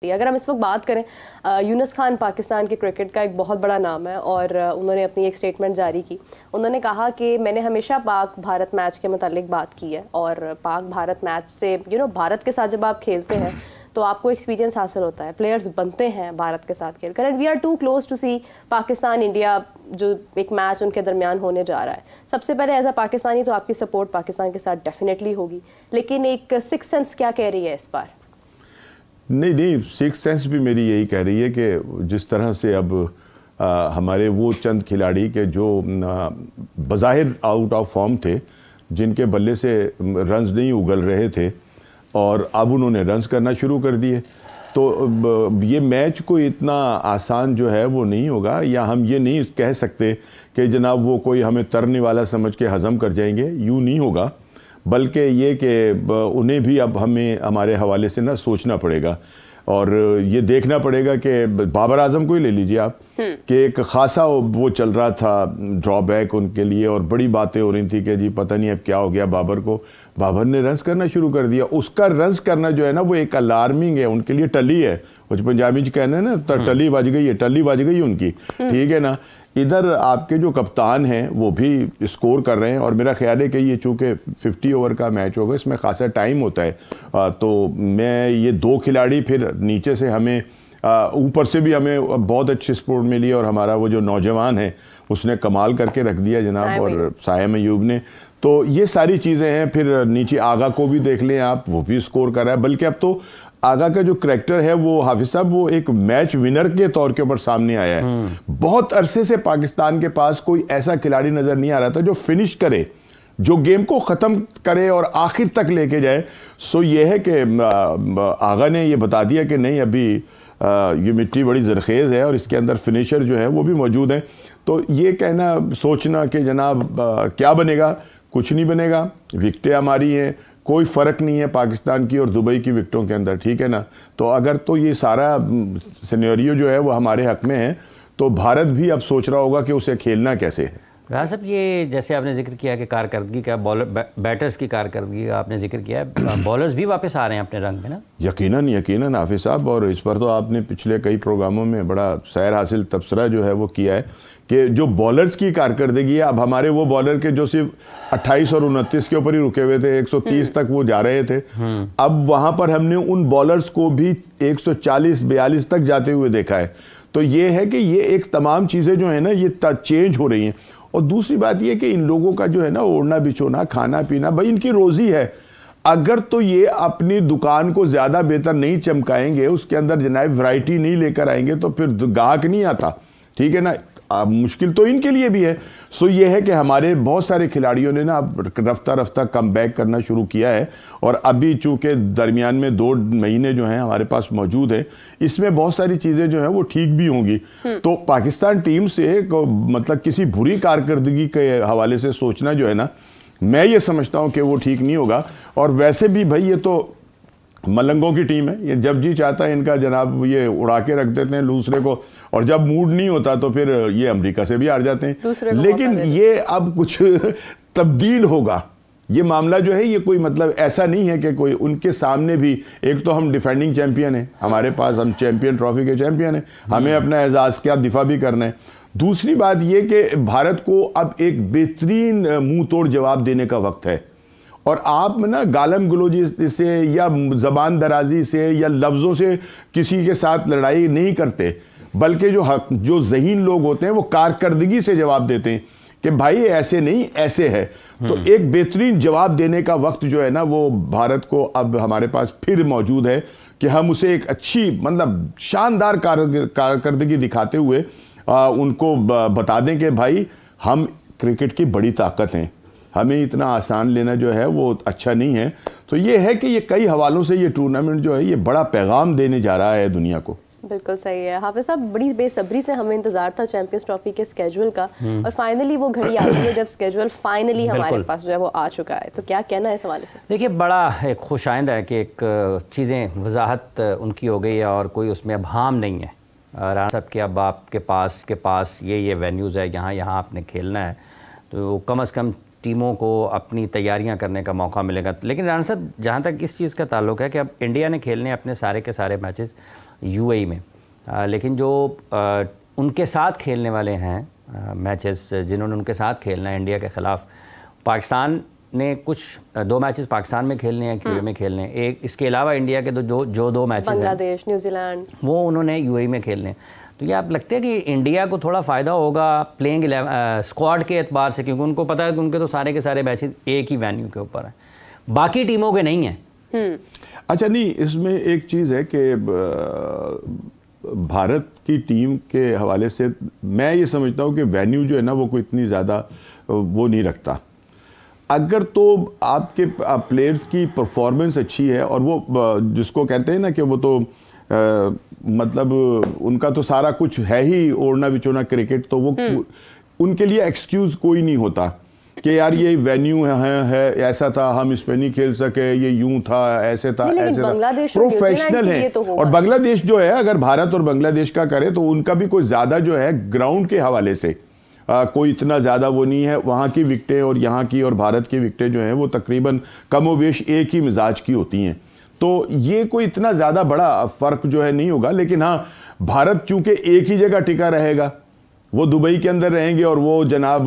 अगर हम इस वक्त बात करें, यूनुस खान पाकिस्तान के क्रिकेट का एक बहुत बड़ा नाम है और उन्होंने अपनी एक स्टेटमेंट जारी की। उन्होंने कहा कि मैंने हमेशा पाक भारत मैच के मुतालिक बात की है और पाक भारत मैच से भारत के साथ जब आप खेलते हैं तो आपको एक्सपीरियंस हासिल होता है, प्लेयर्स बनते हैं भारत के साथ खेलकर। And we are too close to see Pakistan India जो एक मैच उनके दरमियान होने जा रहा है। सबसे पहले एज अ पाकिस्तानी तो आपकी सपोर्ट पाकिस्तान के साथ डेफिनेटली होगी, लेकिन एक सिक्स सेंस क्या कह रही है इस बार? नहीं, सिक्स सेंस भी मेरी यही कह रही है कि जिस तरह से अब हमारे वो चंद खिलाड़ी के जो बज़ाहिर आउट ऑफ फॉर्म थे, जिनके बल्ले से रन्स नहीं उगल रहे थे और अब उन्होंने रन्स करना शुरू कर दिए, तो ये मैच कोई इतना आसान जो है वो नहीं होगा। या हम ये नहीं कह सकते कि जनाब वो कोई हमें तरने वाला समझ के हज़म कर जाएंगे, यूँ नहीं होगा। बल्कि ये कि उन्हें भी अब हमें हमारे हवाले से ना सोचना पड़ेगा और ये देखना पड़ेगा कि बाबर आजम को ही ले लीजिए आप, कि एक ख़ासा वो चल रहा था ड्रॉबैक उनके लिए और बड़ी बातें हो रही थी कि जी पता नहीं अब क्या हो गया बाबर को। बाबर ने रन्स करना शुरू कर दिया। उसका रन्स करना जो है ना वो एक अलार्मिंग है उनके लिए, टली है। कुछ पंजाबी च कहना है ना, टली बज गई है, टली बज गई उनकी, ठीक है ना। इधर आपके जो कप्तान हैं वो भी स्कोर कर रहे हैं और मेरा ख्याल है कि ये चूँकि 50 ओवर का मैच होगा, इसमें खासा टाइम होता है, तो मैं ये दो खिलाड़ी फिर नीचे से हमें ऊपर से भी हमें बहुत अच्छी सपोर्ट मिली और हमारा वो जो नौजवान है उसने कमाल करके रख दिया जनाब, और सायम अयूब ने। तो ये सारी चीज़ें हैं। फिर नीचे आगा को भी देख लें आप, वो भी स्कोर कर रहा है। बल्कि अब तो आगा का जो करैक्टर है वो हाफिज साहब वो एक मैच विनर के तौर के ऊपर सामने आया है। बहुत अरसे से पाकिस्तान के पास कोई ऐसा खिलाड़ी नजर नहीं आ रहा था जो फिनिश करे, जो गेम को ख़त्म करे और आखिर तक लेके जाए। सो ये है कि आगा ने ये बता दिया कि नहीं, अभी ये मिट्टी बड़ी ज़रखेज़ है और इसके अंदर फिनिशर जो है वो भी मौजूद हैं। तो ये कहना सोचना कि जनाब क्या बनेगा, कुछ नहीं बनेगा। विकटें हमारी हैं, कोई फ़र्क नहीं है पाकिस्तान की और दुबई की विकटों के अंदर, ठीक है ना। तो अगर तो ये सारा सिनेरियो जो है वो हमारे हक़ में है, तो भारत भी अब सोच रहा होगा कि उसे खेलना कैसे है। राज साहब, ये जैसे आपने जिक्र किया कि कारकर्दगी का, बैटर्स की कारकर्दगी का आपने जिक्र किया है, बॉलर्स भी वापस आ रहे हैं अपने रंग में ना? यकीनन हाफिज साहब, और इस पर तो आपने पिछले कई प्रोग्रामों में बड़ा सैर हासिल तबसरा जो है वो किया है कि जो बॉलर्स की कारकर्दगी है, अब हमारे वो बॉलर के जो सिर्फ 28 और 29 के ऊपर ही रुके हुए थे, 130 तक वो जा रहे थे, अब वहाँ पर हमने उन बॉलर्स को भी 140-42 तक जाते हुए देखा है। तो ये है कि ये एक तमाम चीज़ें जो है ना ये चेंज हो रही हैं। और दूसरी बात ये कि इन लोगों का जो है ना ओढ़ना बिछोना, खाना पीना, भाई इनकी रोज़ी है। अगर तो ये अपनी दुकान को ज़्यादा बेहतर नहीं चमकाएंगे, उसके अंदर जनाब वैरायटी नहीं लेकर आएंगे, तो फिर गाहक नहीं आता, ठीक है ना। मुश्किल तो इनके लिए भी है। सो ये है कि हमारे बहुत सारे खिलाड़ियों ने ना अब रफ्ता कम बैक करना शुरू किया है और अभी चूँकि दरमियान में 2 महीने जो हैं हमारे पास मौजूद हैं, इसमें बहुत सारी चीज़ें जो हैं वो ठीक भी होंगी। तो पाकिस्तान टीम से मतलब किसी बुरी कारकर्दगी के हवाले से सोचना जो है ना, मैं ये समझता हूँ कि वो ठीक नहीं होगा। और वैसे भी भाई ये तो मलंगों की टीम है, ये जब जी चाहता है इनका जनाब ये उड़ा के रख देते हैं दूसरे को, और जब मूड नहीं होता तो फिर ये अमेरिका से भी हार जाते हैं। लेकिन ये अब कुछ तब्दील होगा। ये मामला जो है ये कोई मतलब ऐसा नहीं है कि कोई उनके सामने भी, एक तो हम डिफेंडिंग चैंपियन हैं, हमारे पास हम चैंपियन ट्रॉफी के चैंपियन हैं, हमें अपना एजाज़ क्या दिफा भी करना है। दूसरी बात ये कि भारत को अब एक बेहतरीन मुंह तोड़ जवाब देने का वक्त है और आप ना गालम गलोजी से या ज़बान दराजी से या लफ्ज़ों से किसी के साथ लड़ाई नहीं करते, बल्कि जो ज़हीन लोग होते हैं वो कारकर्दगी से जवाब देते हैं कि भाई ऐसे नहीं ऐसे है। तो एक बेहतरीन जवाब देने का वक्त जो है ना वो भारत को अब हमारे पास फिर मौजूद है कि हम उसे एक अच्छी मतलब शानदार कारकर्दगी दिखाते हुए उनको बता दें कि भाई हम क्रिकेट की बड़ी ताकत हैं, हमें इतना आसान लेना जो है वो अच्छा नहीं है। तो ये है कि ये कई हवालों से ये टूर्नामेंट जो है ये बड़ा पैगाम देने जा रहा है दुनिया को। बिल्कुल सही है हाफिज साहब, बड़ी बेसब्री से हमें इंतजार था चैंपियंस ट्रॉफी के स्केड्यूल का और फाइनली वो घड़ी आई है जब स्केड्यूल फाइनली हमारे पास जो है वो आ चुका है। तो क्या कहना है इस हवाले से? देखिए, बड़ा एक खुशाइंद है कि एक चीज़ें वजाहत उनकी हो गई है और कोई उसमें अब हाम नहीं है। राना साहब के अब आपके पास ये वेन्यूज़ है, यहाँ आपने खेलना है, तो कम से कम टीमों को अपनी तैयारियां करने का मौका मिलेगा। लेकिन राना साहब, जहाँ तक इस चीज़ का ताल्लुक है कि अब इंडिया ने खेलने अपने सारे के सारे मैचेस यूएई में। लेकिन जो उनके साथ खेलने वाले हैं मैचेस, जिन्होंने उनके साथ खेलना है इंडिया के ख़िलाफ़, पाकिस्तान ने कुछ 2 मैचेस पाकिस्तान में खेलने हैं, यूएई में खेलने हैं। एक इसके अलावा इंडिया के जो 2 मैचेस हैं, बांग्लादेश, न्यूजीलैंड, वो उन्होंने यूएई में खेलने हैं। तो ये आप लगते हैं कि इंडिया को थोड़ा फ़ायदा होगा प्लेइंग स्क्वाड के एतबार से, क्योंकि उनको पता है कि उनके तो सारे के सारे मैचेस एक ही वेन्यू के ऊपर हैं, बाकी टीमों के नहीं हैं। अच्छा, नहीं, इसमें एक चीज़ है कि भारत की टीम के हवाले से मैं ये समझता हूँ कि वेन्यू जो है ना वो कोई इतनी ज़्यादा वो नहीं रखता। अगर तो आपके प्लेयर्स की परफॉर्मेंस अच्छी है और वो जिसको कहते हैं ना कि वो तो मतलब उनका तो सारा कुछ है ही ओढ़ना बिचोना क्रिकेट, तो वो उनके लिए एक्सक्यूज़ कोई नहीं होता कि यार ये वेन्यू है ऐसा था, हम इस पे नहीं खेल सके, ये यूं था, ऐसे था, ऐसे था। प्रोफेशनल है। और बांग्लादेश जो है, अगर भारत और बांग्लादेश का करे तो उनका भी कोई ज़्यादा जो है ग्राउंड के हवाले से कोई इतना ज़्यादा वो नहीं है। वहाँ की विकटें और यहाँ की और भारत की विकटें जो हैं वो तकरीबन कमोबेश एक ही मिजाज की होती हैं, तो ये कोई इतना ज़्यादा बड़ा फ़र्क जो है नहीं होगा। लेकिन हाँ, भारत चूँकि एक ही जगह टिका रहेगा, वो दुबई के अंदर रहेंगे और वो जनाब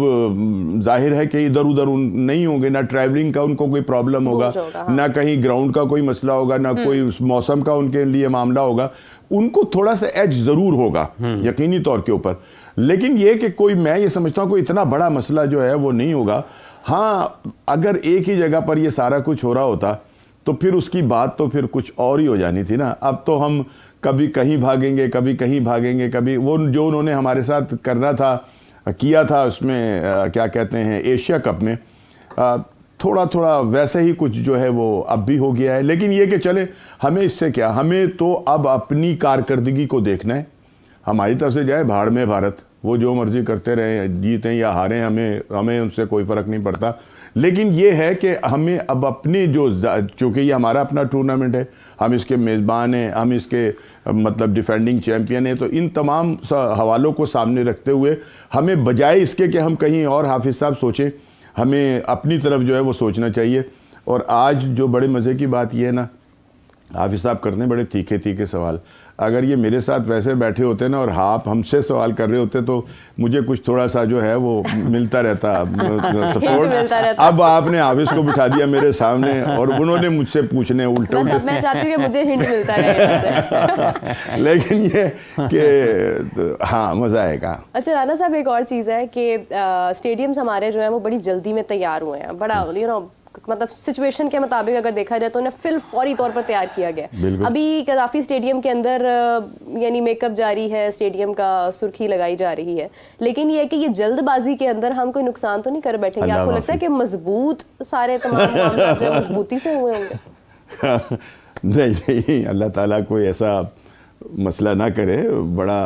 जाहिर है कि इधर उधर नहीं होंगे, ना ट्रैवलिंग का उनको कोई प्रॉब्लम होगा, ना कहीं ग्राउंड का कोई मसला होगा, ना कोई मौसम का उनके लिए मामला होगा। उनको थोड़ा सा एज ज़रूर होगा यकीनी तौर के ऊपर, लेकिन ये कि कोई, मैं ये समझता हूँ कोई इतना बड़ा मसला जो है वो नहीं होगा। हाँ, अगर एक ही जगह पर ये सारा कुछ हो रहा होता तो फिर उसकी बात तो फिर कुछ और ही हो जानी थी ना। अब तो हम कभी कहीं भागेंगे, कभी कहीं भागेंगे, कभी वो जो उन्होंने हमारे साथ करना था किया था उसमें क्या कहते हैं एशिया कप में, थोड़ा थोड़ा वैसे ही कुछ जो है वो अब भी हो गया है। लेकिन ये कि चले, हमें इससे क्या, हमें तो अब अपनी कारकर्दगी को देखना है। हमारी तरफ से जाए भाड़ में भारत, वो जो मर्जी करते रहे, जीतें या हारें, हमें उनसे कोई फ़र्क नहीं पड़ता। लेकिन ये है कि हमें अब अपनी जो, क्योंकि ये हमारा अपना टूर्नामेंट है, हम इसके मेज़बान हैं, हम इसके मतलब डिफेंडिंग चैम्पियन हैं, तो इन तमाम हवालों को सामने रखते हुए हमें बजाय इसके कि हम कहीं और हाफिज़ साहब सोचें, हमें अपनी तरफ जो है वो सोचना चाहिए। और आज जो बड़े मज़े की बात ये है ना, हाफिज़ साहब करते हैं बड़े तीखे तीखे सवाल। अगर ये मेरे साथ वैसे बैठे होते ना और आप हमसे सवाल कर रहे होते तो मुझे कुछ थोड़ा सा जो है वो मिलता रहता सपोर्ट। अब आपने हाफिज़ को बिठा दिया मेरे सामने और उन्होंने मुझसे पूछने उल्टे। मैं चाहती हूँ कि मुझे हिंट मिलता रहे। लेकिन ये कि हाँ, मज़ा आएगा। अच्छा राना साहब, एक और चीज़ है कि स्टेडियम्स हमारे जो है वो बड़ी जल्दी में तैयार हुए हैं, बड़ा मतलब सिचुएशन के मुताबिक अगर देखा जाए तो उन्हें फौरी तौर पर तैयार किया गया। अभी कदाफी स्टेडियम के अंदर यानी मेकअप जारी है, स्टेडियम का सुर्खी लगाई जा रही है, लेकिन ये है कि ये जल्दबाजी के अंदर हम कोई नुकसान तो नहीं कर बैठेंगे? आपको लगता है कि मजबूत सारे तमाम मामला जो मजबूती से हुए होंगे? नहीं, अल्लाह ताला कोई ऐसा मसला ना करे। बड़ा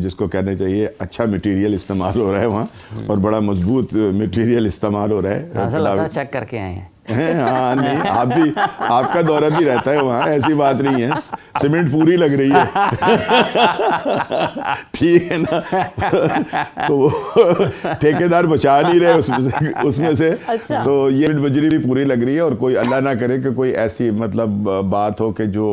जिसको कहना चाहिए अच्छा मटेरियल इस्तेमाल हो रहा है वहाँ और बड़ा मजबूत मटेरियल इस्तेमाल हो रहा है। चेक करके आए हैं। हाँ, नहीं, आप भी, आपका दौरा भी रहता है वहाँ, ऐसी बात नहीं है। सीमेंट पूरी लग रही है। ठीक है ना। तो ठेकेदार बचा नहीं रहे उसमें से। अच्छा। तो ये बजरी भी पूरी लग रही है और कोई अल्लाह ना करे कि कोई ऐसी मतलब बात हो कि जो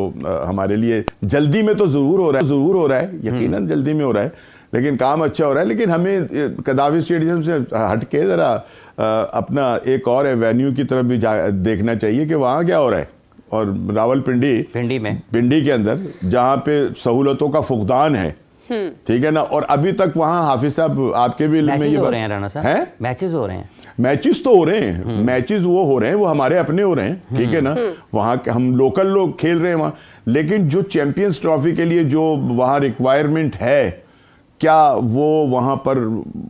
हमारे लिए जल्दी में तो ज़रूर हो रहा है, यकीनन जल्दी में हो रहा है, लेकिन काम अच्छा हो रहा है। लेकिन हमें कदाफी स्टेडियम से हट के ज़रा अपना एक और एवेन्यू की तरफ भी देखना चाहिए कि वहाँ क्या हो रहा है। और पिंडी के अंदर जहाँ पे सहूलतों का फुकदान है, ठीक है ना, और अभी तक वहाँ हाफिज़ साहब आपके भी में ये हो रहे हैं राना साहब, हैं मैचेस हो रहे हैं, मैचेस तो हो रहे हैं, मैचेस वो हो रहे हैं, वो हमारे अपने हो रहे हैं, ठीक है ना। वहाँ हम लोकल लोग खेल रहे हैं वहाँ, लेकिन जो चैंपियंस ट्रॉफी के लिए जो वहाँ रिक्वायरमेंट है, क्या वो वहाँ पर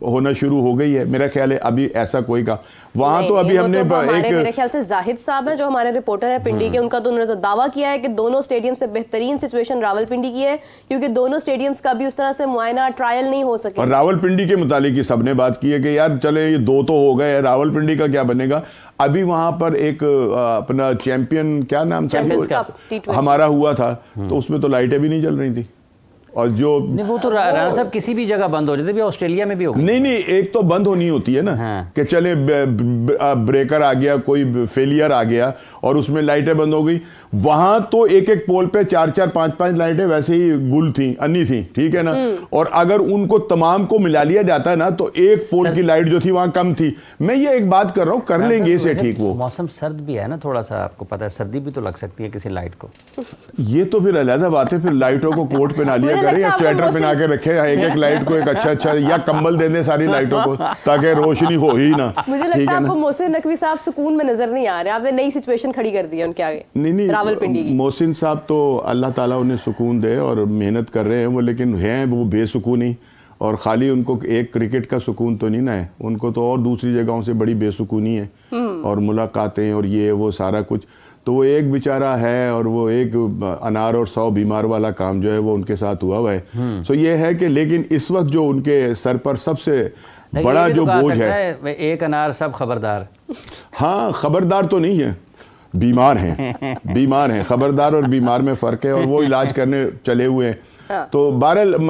होना शुरू हो गई है? मेरा ख्याल है अभी ऐसा कोई का वहाँ तो अभी हमने तो मेरे ख्याल से जाहिद साहब हैं जो हमारे रिपोर्टर हैं पिंडी के, उनका तो उन्होंने तो दावा किया है कि दोनों स्टेडियम से बेहतरीन सिचुएशन रावलपिंडी की है, क्योंकि दोनों स्टेडियम्स का भी उस तरह से मुआयना ट्रायल नहीं हो सके। और रावलपिंडी के मुतालिक सबने बात की है कि यार चले ये 2 तो हो गए, रावलपिंडी का क्या बनेगा? अभी वहाँ पर एक अपना चैंपियन क्या नाम था हमारा हुआ था, तो उसमें तो लाइटें भी नहीं जल रही थी। और जो नहीं वो तो राणा साहब किसी भी जगह बंद हो जाते, भी ऑस्ट्रेलिया में भी हो गई। नहीं एक तो बंद होनी होती है ना। हाँ। कि चले ब्रेकर आ गया, कोई फेलियर आ गया और उसमें लाइटें बंद हो गई। वहां तो एक एक पोल पे 4-4 5-5 लाइटें वैसे ही गुल थी, अन्नी थी, ठीक है ना। और अगर उनको तमाम को मिला लिया जाता है ना तो एक पोल की लाइट जो थी वहां कम थी। मैं ये एक बात कर रहा हूं, कर लेंगे इसे ठीक। वो मौसम सर्द भी है ना थोड़ा सा, आपको पता है सर्दी भी तो लग सकती है किसी लाइट को। ये तो फिर अलग बात है, फिर लाइटों को कोट पहना लिया करें या स्वेटर पहना के रखे, एक एक लाइट को एक अच्छा या कंबल दे दें सारी लाइटों को ताकि रोशनी हो ही ना। मुझे लगता है आपको मोहसिन नकवी साहब सुकून में नजर नहीं आ रहे, आपने नई सिचुएशन खड़ी कर दी है उनके आगे। नहीं रावलपिंडी की मोहसिन साहब तो अल्लाह ताला उन्हें सुकून दे और मेहनत कर रहे हैं वो, लेकिन हैं वो बेसुकूनी। और खाली उनको एक क्रिकेट का सुकून तो नहीं ना है, उनको तो और दूसरी जगहों से बड़ी बेसुकूनी है और मुलाकातें और ये वो सारा कुछ। तो वो एक बेचारा है और वो एक अनार और 100 बीमार वाला काम जो है वो उनके साथ हुआ है। सो ये है कि लेकिन इस वक्त जो उनके सर पर सबसे बड़ा जो बोझ है, एक अनार सब खबरदार। हाँ खबरदार तो नहीं है, बीमार हैं बीमार हैं। खबरदार और बीमार में फ़र्क है और वो इलाज करने चले हुए हैं। तो बहरहाल